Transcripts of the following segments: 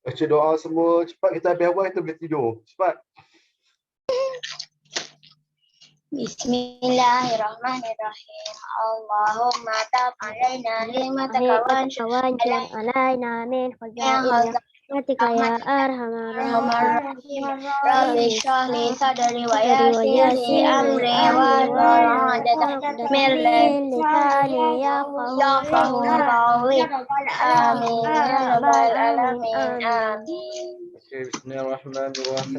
Baca doa semua. Cepat kita habis awal kita boleh tidur. Cepat. Bismillahirrahmanirrahim. Allahumma taqabbal alaina ni'mataka wa وانشر علينا من خزائن رحمتك يا أرحم الراحمين Rabbi shrah li sadri wa yassir li amri wa hlul 'uqdatam min لساني yafqahu qawli. Amin ya rabbal alamin. Amin. Okay, bismillahirrahmanirrahim.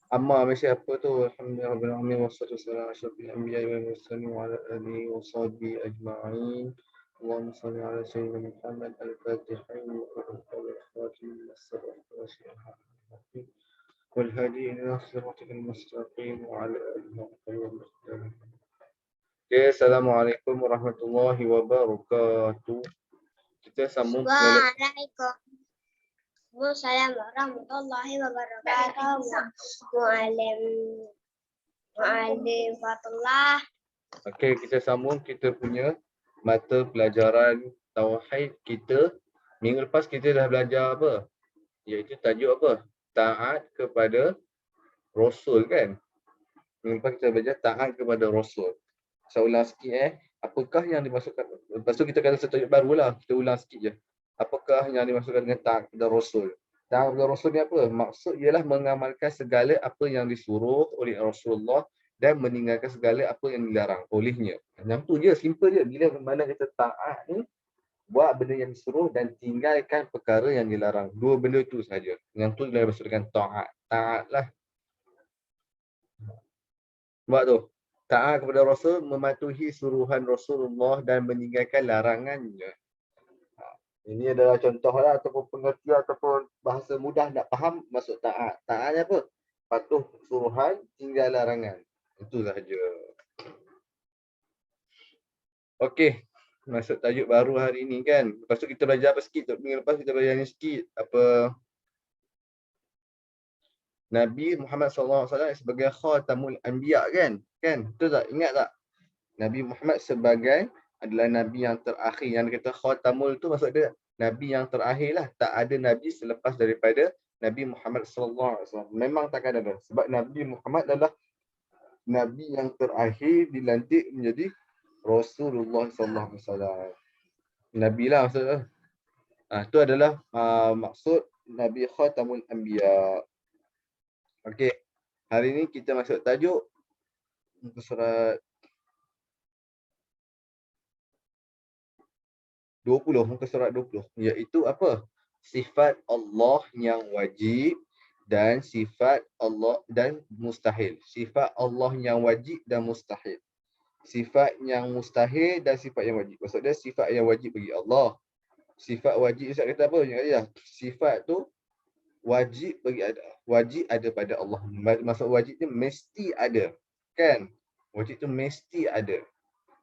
Amma masih apa tu? Alhamdulillahirabbil alamin wassalatu wassalamu ala asyrafil anbiya'i wal mursalin wa ala alihi wa sahbihi ajma'in. Allahumma shalli ala sayyidina Muhammad al-Fatihin wa al-Khatim wal hadi ila siratal mustaqim wa ala alihi wa sahbihi. Okay, assalamualaikum warahmatullahi wabarakatuh. Kita sambung Waalaikumsalam warahmatullahi wabarakatuh. Mu'allifatullah. Okey, kita sambung kita punya mata pelajaran tauhid kita. Minggu lepas kita dah belajar apa? Iaitu tajuk apa? Taat kepada Rasul kan? Minggu lepas kita belajar taat kepada Rasul. Saya ulang sikit apakah yang dimaksudkan? Lepas tu kita kata tajuk barulah. Kita ulang sikit je. Apakah yang dimaksudkan dengan taat kepada Rasul? Taat kepada Rasul ni apa? Maksud ialah mengamalkan segala apa yang disuruh oleh Rasulullah dan meninggalkan segala apa yang dilarang olehnya. Yang tu je, simple je. Bila mana kita taat ni, buat benda yang disuruh dan tinggalkan perkara yang dilarang. Dua benda tu saja. Yang tu dia maksudkan taat. Taatlah. Buat tu. Taat kepada Rasul, mematuhi suruhan Rasulullah dan meninggalkan larangannya. Ini adalah contohlah ataupun pengertian ataupun bahasa mudah nak faham maksud taat. Taatnya apa? Patuh suruhan, tinggal larangan. Itu sahaja. Okey, masuk tajuk baru hari ini kan. Lepas tu kita belajar apa sikit? Minggu lepas kita belajar ni sikit. Apa? Nabi Muhammad SAW sebagai khatamul anbiya kan? Kan? Betul tak? Ingat tak? Nabi Muhammad sebagai adalah Nabi yang terakhir. Yang kata khatamul tu maksud dia Nabi yang terakhir lah. Tak ada Nabi selepas daripada Nabi Muhammad SAW. Memang takkan ada. Sebab Nabi Muhammad adalah Nabi yang terakhir dilantik menjadi Rasulullah SAW. Nabi lah maksudnya. Itu adalah maksud Nabi Khatamul Anbiya. Okey. Hari ini kita masuk tajuk muka surat 20, muka surat 20. Iaitu apa? Sifat Allah yang wajib dan sifat Allah dan mustahil. Sifat Allah yang wajib dan mustahil. Sifat yang mustahil dan sifat yang wajib. Maksudnya sifat yang wajib bagi Allah. Sifat wajib Ustaz kata apa? Sifat tu wajib bagi ada. Wajib ada pada Allah. Maksud wajib tu mesti ada. Kan? Wajib tu mesti ada.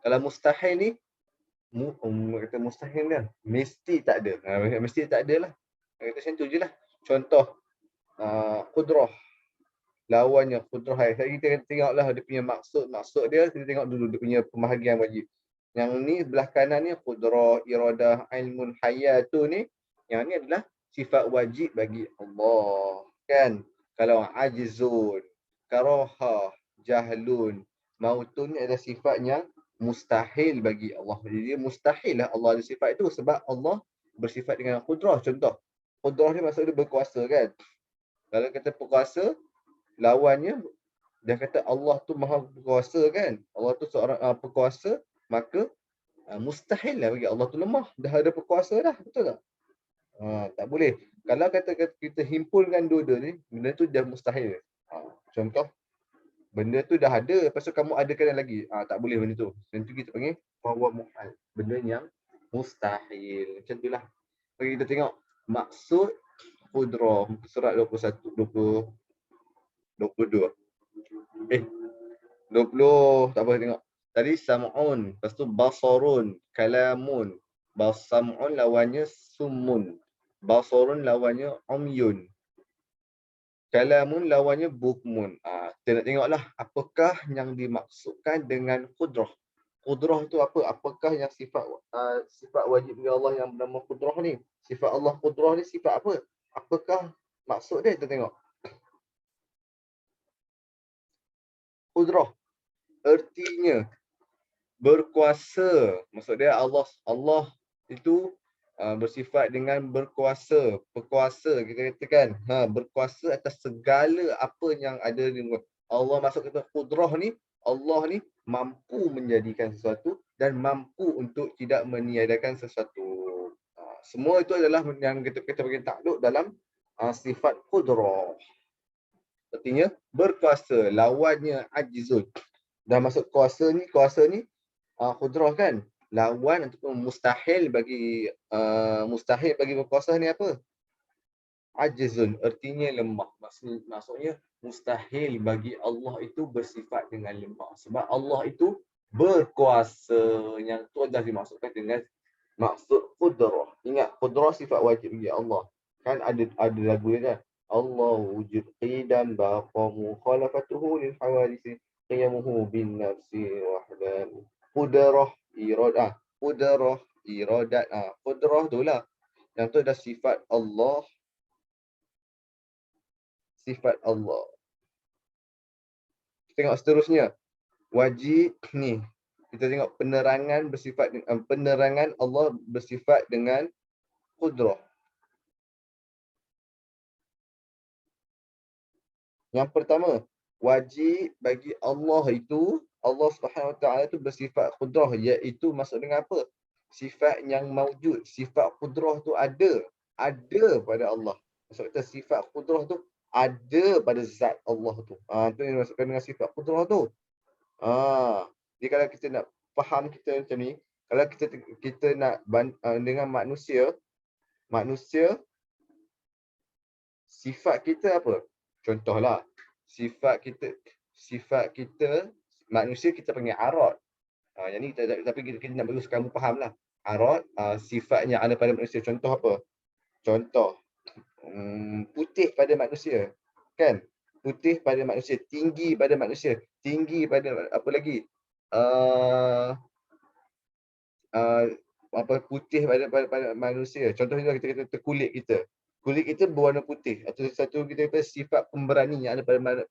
Kalau mustahil ni kata mustahil kan? Mesti tak ada. Mesti tak ada lah. Kata macam tu je lah. Contoh qudrah. Lawannya qudrah. Kita tengoklah dia punya maksud dia. Kita tengok dulu dia punya pembahagian wajib. Yang ni belah kanan ni qudrah, iradah, ilmun hayatu ni. Yang ni adalah sifat wajib bagi Allah. Kan? Kalau ajizun, karahah, jahlun, mautun ni adalah sifat yang mustahil bagi Allah. Jadi dia mustahil lah Allah ada sifat itu sebab Allah bersifat dengan qudrah. Contoh, qudrah ni maksud dia berkuasa kan. Kalau kata berkuasa, lawannya dia kata Allah tu maha berkuasa kan. Allah tu seorang berkuasa, maka mustahil lah bagi Allah tu lemah. Dah ada berkuasa dah, betul tak? Tak boleh. Kalau kata kita himpunkan dua-dua ni, benda tu dah mustahil. Contoh, benda tu dah ada, lepas tu kamu adakan lagi. Tak boleh benda tu. Benda tu kita panggil fahuwa muhal. Benda yang mustahil. Macam itulah. Mari kita tengok maksud qudrah surat 21, 22. 20, tak apa tengok. Tadi sam'un, lepas tu basarun, kalamun. Sam'un lawannya summun. Basarun lawannya umyun. Kalamun lawannya bukmun. Kita nak tengoklah apakah yang dimaksudkan dengan qudrah. Qudrah tu apa? Apakah yang sifat wajib bagi Allah yang bernama qudrah ni? Sifat Allah qudrah ni sifat apa? Apakah maksud dia? Kita tengok. Qudrah artinya berkuasa. Maksud dia Allah itu bersifat dengan berkuasa, berkuasa kita katakan. Berkuasa atas segala apa yang ada di muka. Allah masuk kata qudrah ni, Allah ni mampu menjadikan sesuatu dan mampu untuk tidak meniadakan sesuatu. Semua itu adalah yang kita bagi takluk dalam sifat qudrah. Artinya berkuasa, lawannya ajizun. Dah masuk kuasa ni qudrah kan? Lawan ataupun mustahil bagi berkuasa ni apa? Ajizun, artinya lemah. Maksudnya mustahil bagi Allah itu bersifat dengan lemah. Sebab Allah itu berkuasa. Yang tu dah dimaksudkan dengan maksud qudrah. Ingat, qudrah sifat wajib bagi Allah. Kan ada lagu dia kan? Allah wujud qidam baqa mukhalafatuhu lil hawadisi qiyamuhu bin nafsi wahdan. Qudrah iradah. Qudrah iradat. Qudrah tu lah. Yang tu dah sifat Allah. Sifat Allah. Tengok seterusnya. Wajib ni. Kita tengok penerangan Allah bersifat dengan qudrah. Yang pertama, wajib bagi Allah itu, Allah Subhanahu Wa Taala itu bersifat qudrah, iaitu maksud dengan apa? Sifat yang maujud, sifat qudrah tu ada pada Allah. Maksud kata sifat qudrah tu ada pada zat Allah tu. Tu yang dimaksudkan dengan sifat qudrah tu. Jadi kalau kita nak faham kita macam ni, kalau kita nak dengan manusia sifat kita apa? Contohlah, sifat kita manusia kita panggil arad. Yang ni tapi kita nak bagi kamu faham lah. Arad sifat yang ada pada manusia. Contoh apa? Contoh putih pada manusia. Kan? Putih pada manusia, tinggi pada manusia, tinggi pada apa lagi? Putih pada manusia. Contohnya kita kata kulit kita. Kulit kita berwarna putih. Atau satu kita kata sifat pemberani yang ada pada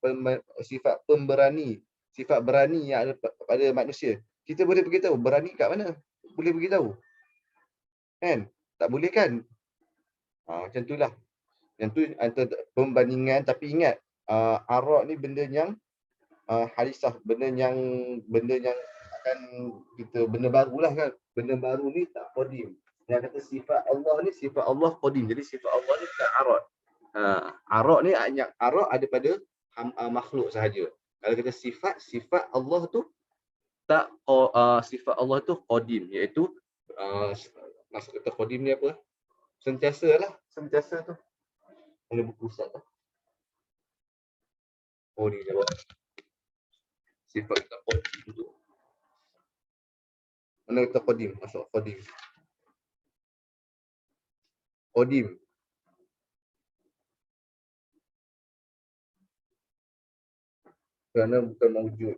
sifat pemberani, sifat berani yang ada pada manusia. Kita boleh beritahu berani kat mana? Boleh beritahu. Kan? Tak boleh kan? Macam itulah. Yang tu antara pembandingan, tapi ingat arad ni benda yang hadisah, benda yang akan kita benda barulah kan. Benda baru ni tak qadim. Yang kata sifat Allah ni sifat Allah qadim. Jadi sifat Allah ni tak arad. Arad ni arad ada pada makhluk sahaja. Kalau kita sifat Allah tu tak sifat Allah tu qadim, iaitu maksud kata qadim ni apa? Sentiasa tu. Ada buku ustaz tu. Ni jawab. Sifat kata qadim tu. Mana kata qadim? Masuk qadim. Qadim. Kerana bukan mawujud.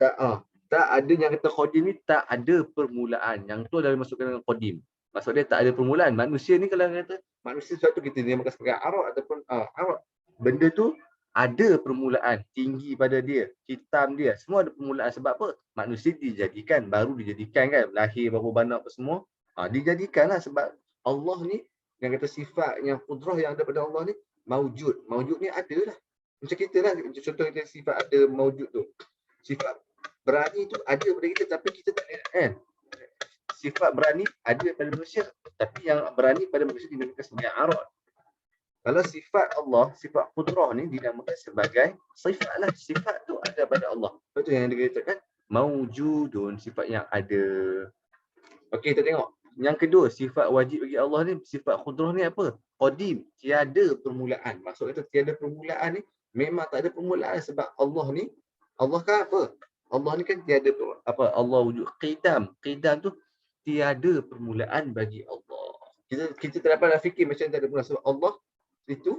Tak ada yang kata qadim ni tak ada permulaan. Yang tu adalah masukkan dengan qadim. Maksud dia tak ada permulaan. Manusia ni kalau kata manusia sesuatu kita namakan sebagai arad ataupun arad. Benda tu ada permulaan, tinggi pada dia, hitam dia, semua ada permulaan. Sebab apa? Manusia baru dijadikan kan, lahir baru bana apa semua. Dijadikanlah sebab Allah ni yang kata sifat yang qudrah yang ada pada Allah ni maujud. Maujud ni ada lah. Macam kita lah, contoh kita sifat ada maujud tu. Sifat berani tu ada pada kita tapi kita tak ada kan. Sifat berani ada pada manusia tapi yang berani pada manusia dinamakan sebagai arad. Kalau sifat Allah, sifat qudrah ni dinamakan sebagai sifat lah. Sifat tu ada pada Allah. Betul yang dikatakan maujudun, sifat yang ada. Okey, kita tengok. Yang kedua, sifat wajib bagi Allah ni, sifat qudrah ni apa? Qadim, tiada permulaan. Maksud kata tiada permulaan ni memang tak ada permulaan sebab Allah kan apa? Allah ni kan tiada apa? Allah wujud qidam. Qidam tu tiada permulaan bagi Allah. Kita tak dapat nak fikir macam tak ada permulaan sebab Allah itu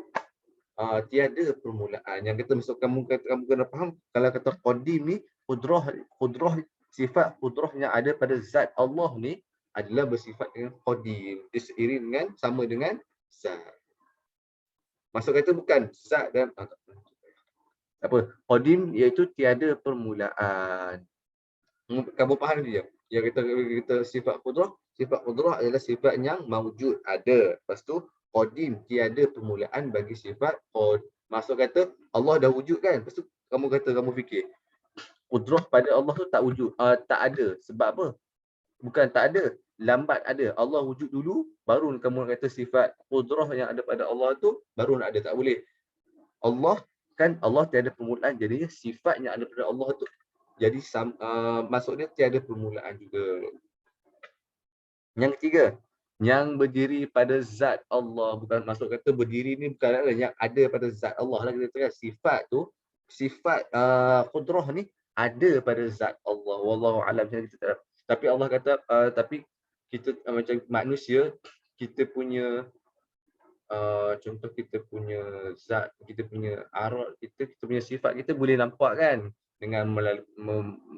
tiada permulaan. Yang kita masuk kamu kena faham kalau kata qadim ni, Qudrah, sifat qudrah yang ada pada zat Allah ni adalah bersifat dengan qadim. Dia seiring dengan, sama dengan zat. Maksud kata bukan zat dan apa? Qadim iaitu tiada permulaan. Kamu faham dia? Yang kita sifat qudrah adalah sifat yang mawjud, ada. Lepas tu qadim, tiada permulaan bagi sifat qad. Maksud kata Allah dah wujud kan? Lepas tu kamu fikir qudrah pada Allah tu tak wujud, tak ada. Sebab apa? Bukan tak ada, lambat ada. Allah wujud dulu, baru kamu kata sifat qudrah yang ada pada Allah tu baru nak ada. Tak boleh. Allah tiada permulaan, jadi sifat yang ada pada Allah tu jadi maksudnya tiada permulaan juga. Yang ketiga, yang berdiri pada zat Allah. Bukan maksud kata berdiri ni bukan yang ada pada zat Allah lah. Kita kata sifat tu, sifat qudrah ni ada pada zat Allah. Wallahu a'lam. Tapi Allah kata tapi kita macam manusia, kita punya contoh kita punya zat, kita punya arwah kita punya sifat kita boleh nampak kan dengan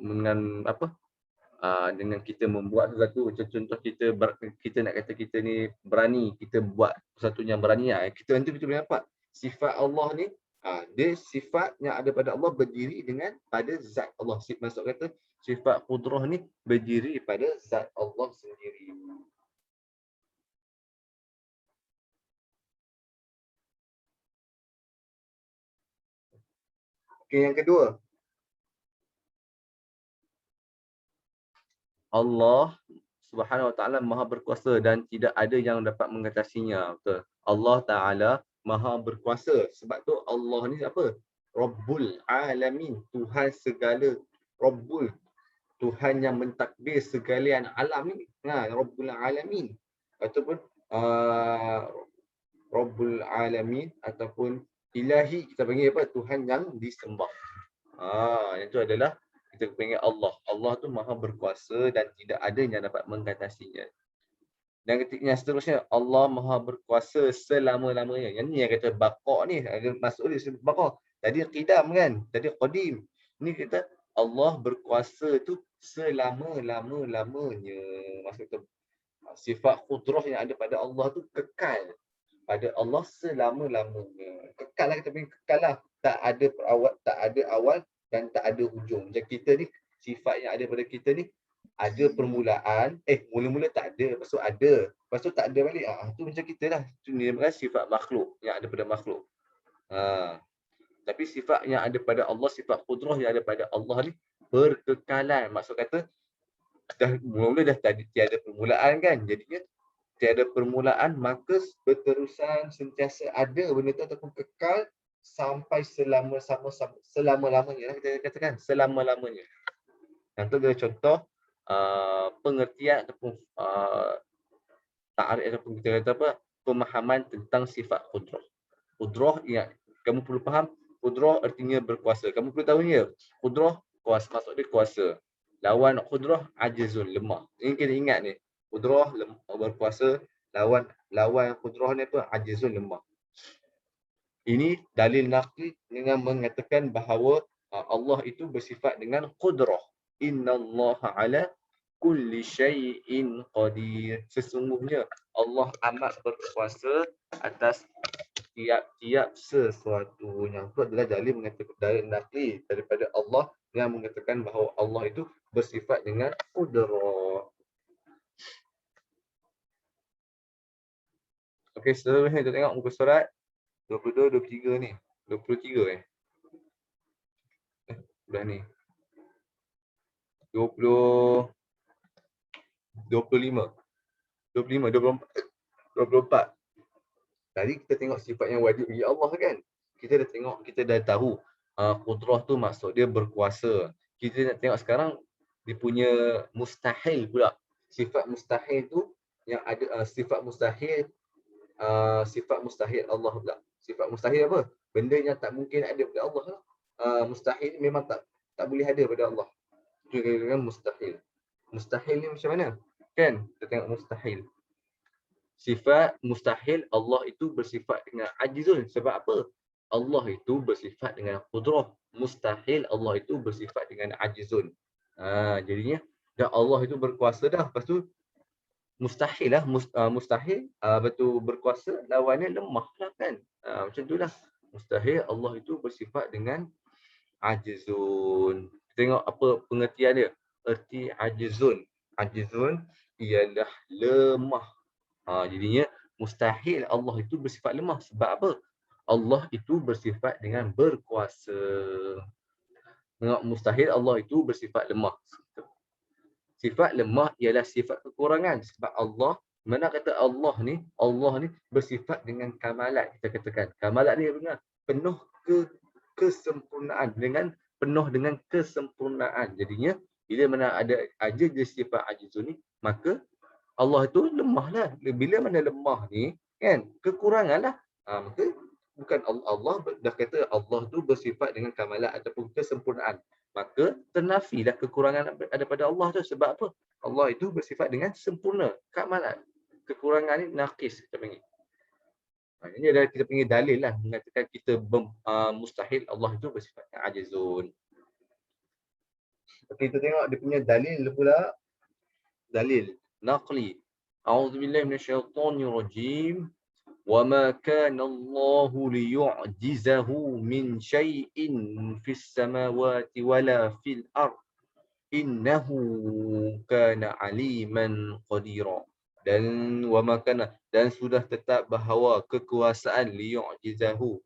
dengan apa, dengan kita membuat sesuatu. Macam contoh kita nak kata kita ni berani, kita buat sesuatu yang berani, kita nanti kita boleh nampak sifat Allah ni. Dia sifat yang ada pada Allah berdiri dengan pada zat Allah. Maksud kata sifat qudrah ni berdiri pada zat Allah sendiri. Okey, yang kedua, Allah Subhanahu Wa Taala Maha berkuasa dan tidak ada yang dapat mengatasinya. Betul. Allah Taala Maha berkuasa. Sebab tu Allah ni apa? Rabbul Alamin, Tuhan segala. Rabbul, Tuhan yang mentadbir segalian alam ni. Rabbul Alamin. Ataupun Rabbul Alamin ataupun Ilahi, kita panggil apa? Tuhan yang disembah. Itu adalah kita panggil Allah. Allah tu Maha berkuasa dan tidak ada yang dapat mengatasinya. Dan yang seterusnya, Allah Maha berkuasa selama-lamanya. Yang ni yang kata baqa ni, ada masuk dia baqa. Tadi qidam kan? Tadi qadim. Ni kita Allah berkuasa tu selama-lamanya. Maksud tu sifat qudrah yang ada pada Allah tu kekal. Pada Allah selama-lamanya. Kekal lah, kita panggil kekal lah. Tak ada awal dan tak ada hujung. Macam kita ni, sifat yang ada pada kita ni ada permulaan, mula-mula tak ada, lepas tu ada, lepas tu tak ada balik. Tu macam kita lah. Itu dinamakan sifat makhluk, yang ada pada makhluk. Tapi sifat yang ada pada Allah, sifat qudrah yang ada pada Allah ni berkekalan. Maksud kata mula-mula dah tiada permulaan kan. Jadinya tiada permulaan, maka berterusan sentiasa ada benda tu ataupun kekal sampai selama-lamanya. Kita katakan selama-lamanya. Yang tu adalah contoh pengertian ataupun ta'arif ataupun kita kata apa, pemahaman tentang sifat qudrah. Qudrah yang kamu perlu faham, qudrah artinya berkuasa. Kamu perlu tahu ni, qudrah kuasa, maksud dia kuasa. Lawan qudrah ajizun, lemah. Ini kena ingat ni. Qudrah berkuasa, lawan qudrah ni apa? Ajizun, lemah. Ini dalil naqli dengan mengatakan bahawa Allah itu bersifat dengan qudrah. Innallaha ala kulli syai'in qadir. Sesungguhnya Allah amat berkuasa atas tiap-tiap sesuatu. Yang itu adalah dalil mengatakan, dalil naqli daripada Allah yang mengatakan bahawa Allah itu bersifat dengan qudrah. Okey, seterusnya kita tengok muka surat 22, 23 ni. 23 dah ni. 20, 25, 24. Tadi kita tengok sifat yang wajib bagi Allah kan. Kita dah tengok, kita dah tahu qudrah tu maksud dia berkuasa. Kita nak tengok sekarang dia punya mustahil pula. Sifat mustahil tu yang ada sifat mustahil Allah pula. Sifat mustahil apa? Benda yang tak mungkin ada pada Allah. Mustahil memang tak boleh ada pada Allah. Itu dengan mustahil. Mustahil ni macam mana? Kan? Kita tengok mustahil. Sifat mustahil Allah itu bersifat dengan ajizun. Sebab apa? Allah itu bersifat dengan qudrah. Mustahil Allah itu bersifat dengan ajizun. Jadinya dah Allah itu berkuasa dah. Lepas tu mustahil lah. Mustahil betul berkuasa, lawannya lemah lah kan. Macam tu lah. Mustahil Allah itu bersifat dengan ajizun. Tengok apa pengertian dia. Erti ajizun. Ajizun ialah lemah. Jadinya mustahil Allah itu bersifat lemah. Sebab apa? Allah itu bersifat dengan berkuasa. Tengok, mustahil Allah itu bersifat lemah. Sifat lemah ialah sifat kekurangan. Sebab Allah, mana kata Allah ni bersifat dengan kamalat. Kita katakan kamalat ni benar, penuh kesempurnaan, penuh dengan kesempurnaan. Jadinya bila mana ada aja je sifat ajizun ni, maka Allah itu lemah lah. Bila mana lemah ni kan, kekurangan lah. Maka bukan Allah dah kata Allah tu bersifat dengan kamalat ataupun kesempurnaan, maka ternafilah kekurangan daripada Allah tu. Sebab apa? Allah itu bersifat dengan sempurna, kamalat. Kekurangan ni naqis kita panggil. Ini adalah kita panggil dalil lah, mengatakan kita mustahil Allah itu bersifat ajizun. Okey, kita tengok dia punya dalil pula. Dalil naqli. A'udzubillahi minasyaitonirrajim. وَمَا كَانَ اللَّهُ لِيُعْجِزَهُ مِنْ شَيْءٍ فِي السَّمَاوَاتِ وَلَا فِي الْأَرْضِ إِنَّهُ كَانَ عَلِيمًا قَدِيرًا. Dan sudah tetap bahawa kekuasaan liyu'jizahu,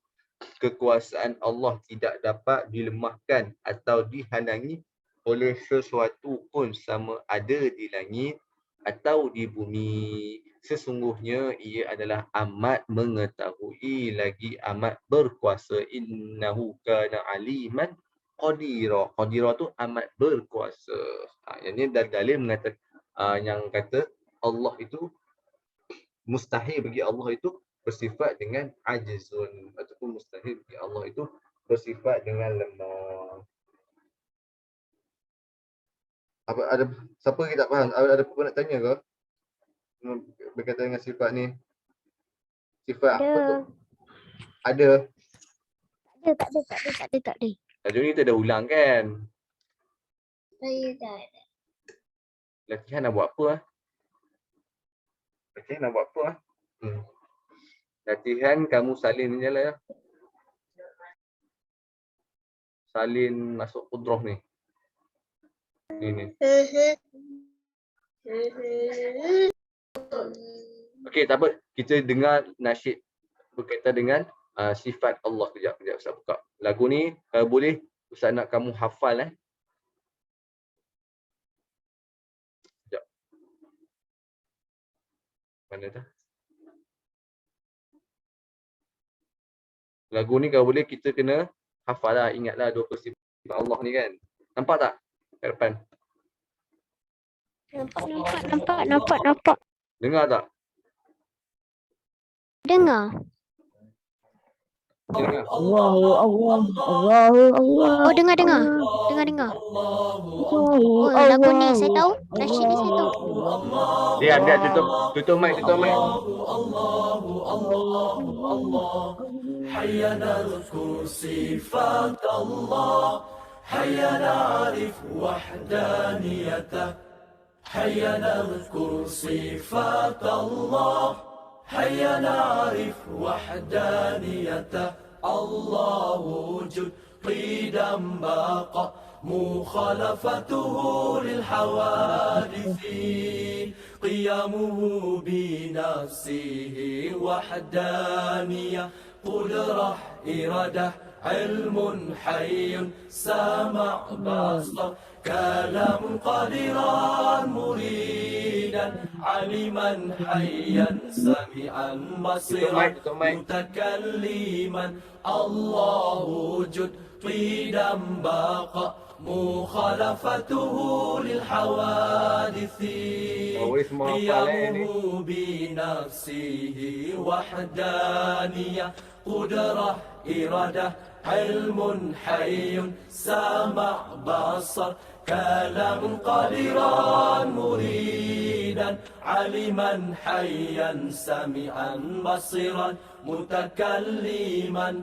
kekuasaan Allah tidak dapat dilemahkan atau dihalangi oleh sesuatu pun, sama ada di langit atau di bumi. Sesungguhnya ia adalah amat mengetahui lagi amat berkuasa. Innahu kana aliman qadira. Qadira tu amat berkuasa. Yang ni dalil mengatakan yang kata Allah itu mustahil bagi Allah itu bersifat dengan ajizun, ataupun mustahil bagi Allah itu bersifat dengan lemah. Apa ada siapa yang tak faham? Ada apa nak tanya ke? Berkaitan dengan sifat ni. Sifat apa tu? Ada. Tak ada. Tajuk ni kita dah ulang kan? Saya tak ada. Latihan nak buat apa? Latihan nak buat apa? Latihan kamu salin je lah ya. Salin masuk qudrah ni. Ini. Okey, tak apa. Kita dengar nasyid berkaitan dengan sifat Allah. Kejap Ustaz buka. Lagu ni kalau boleh Ustaz nak kamu hafal Kejap. Mana tu? Lagu ni kalau boleh kita kena hafal lah. Ingatlah 20 sifat Allah ni kan. Nampak tak? Kat depan. Nampak. Dengar tak? Dengar. Dengar. Allah. Oh, dengar. Oh, lagu ni saya tahu. Nasyid ni saya tahu. Dia tutup mic. حيا نذكر صفات الله حيا نعرف وحدانيته حيا نذكر صفات الله حيا نعرف وحدانيته الله وجود قيدا بقى مخالفته للحوادث قيامه بنفسه وحدانية قدرة إرادة علم حي سمع بصر كلام قادرا مريدا علما حيا سميعا بصيرا متكلما الله وجود قيدا بقى مخالفته للحوادث قيامه بنفسه وحدانية قدرة إرادة علم حي سمع بصر كلام قادرا مريدا علما حيا سميعا بصيرا متكلما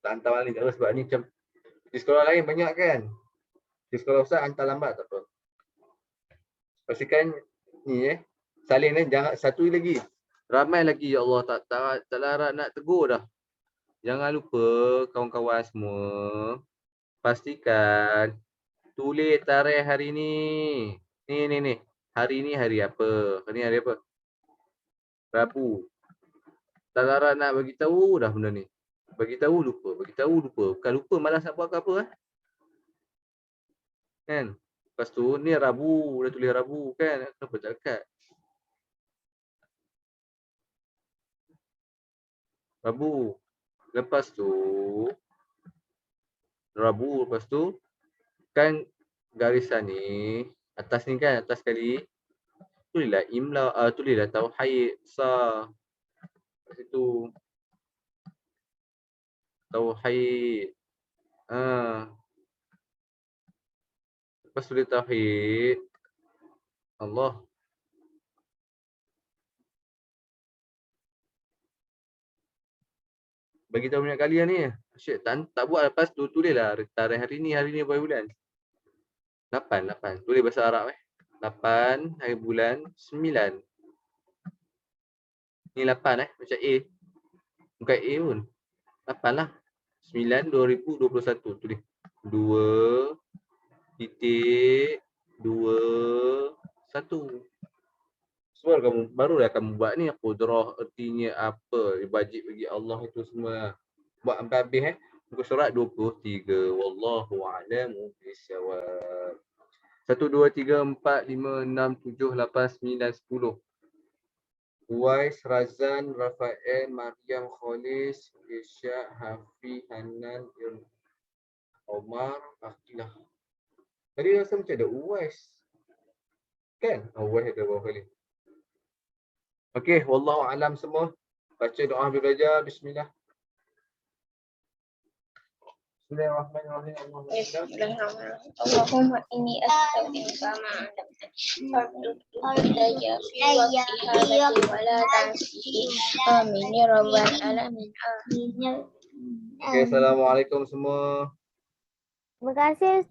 Tak hantar balik tak apa, sebab ni macam di sekolah lain banyak kan. Di sekolah Ustaz hantar lambat tak apa. Pastikan ni salin jangan satu lagi. Ramai lagi ya Allah tak larat nak tegur dah. Jangan lupa kawan-kawan semua pastikan tulis tarikh hari ni. Ni. Hari ni hari apa? Hari ni hari apa? Rabu. Tak larat nak bagi tahu dah benda ni. Bagi tahu lupa. Bukan lupa malas nak buat ke apa kan? Lepas tu ni Rabu, dah tulis Rabu kan? Kenapa tak dekat? Rabu. Lepas tu Rabu, lepas tu kan garisan ni atas ni kan, atas sekali tulislah imla, tulislah tauhid sa. Kat situ tauhid. Lepas tulis tauhid Allah. Bagi tahu banyak kali ni. Asyik tak buat, lepas tu tulislah tarikh hari ni berapa bulan? 8. Tulis bahasa Arab 8 hari bulan 9. Ni 8 macam A. Bukan A pun. 8 lah. 9 2021 tulis. 2.21. Semua barulah kamu buat ni qudrah ertinya apa, wajib bagi Allah itu semua. Buat sampai habis muka surat 23. Wallahu a'lamu bissawab. 1 2 3 4 5 6 7 8 9 10. Uwais, Razan, Rafael, Maryam, Kholis, Isya, Hafi, Hanan, Omar, Aqilah. Tadi rasa macam ada Uwais. Kan? Uwais ada berapa kali? Okey, wallahu alam semua. Baca doa habis belajar. Bismillah. Bismillahirrahmanirrahim. Allahumma inni astaghfiruka ma 'allamtani ilayya fi waqti wa la tansihi. Amin ya rabbal alamin. Okey, assalamualaikum semua. Terima kasih.